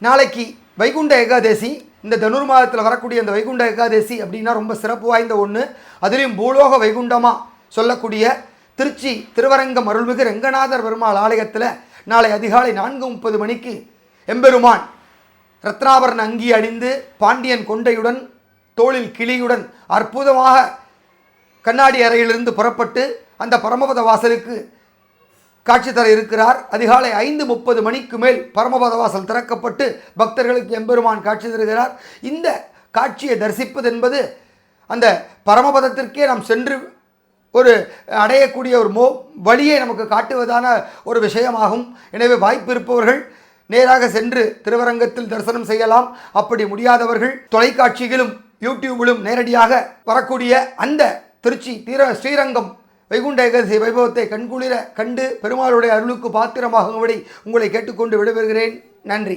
நாளைக்கு வைகுண்ட ஏகாதசி. இந்த தனுர் மாதத்தில் வரக்கூடிய அந்த வைகுண்ட ஏகாதசி அப்படின்னா ரொம்ப சிறப்பு வாய்ந்த ஒன்று. அதுலேயும் பூலோக வைகுண்டமாக சொல்லக்கூடிய திருச்சி திருவரங்கம் அருள்மிகு ரெங்கநாதர் பெருமாள் ஆலயத்தில் நாளை அதிகாலை 4:30 மணிக்கு எம்பெருமான் ரத்னாபரண அங்கி அணிந்து பாண்டியன் கொண்டையுடன் தோளில் கிளியுடன் அற்புதமாக கண்ணாடி அறையிலிருந்து புறப்பட்டு அந்த பரமபத வாசலுக்கு காட்சி தர இருக்கிறார். அதிகாலை 5:30 மணிக்கு மேல் பரமபத வாசல் திறக்கப்பட்டு பக்தர்களுக்கு எம்பெருமான் காட்சி தருகிறார். இந்த காட்சியை தரிசிப்பது என்பது அந்த பரமபதத்திற்கே நாம் சென்று ஒரு அடையக்கூடிய ஒரு வழியை நமக்கு காட்டுவதான ஒரு விஷயமாகும். எனவே வாய்ப்பு இருப்பவர்கள் நேராக சென்று திருவரங்கத்தில் தரிசனம் செய்யலாம். அப்படி முடியாதவர்கள் தொலைக்காட்சியிலும் யூடியூபிலும் நேரடியாக வரக்கூடிய அந்த திருச்சி ஸ்ரீரங்கம் வைகுண்ட ஏகாதசி வைபவத்தை கண்குளிர கண்டு பெருமாளுடைய அருளுக்கு பாத்திரமாகும்படி உங்களை கேட்டுக்கொண்டு விடைபெறுகிறேன். நன்றி.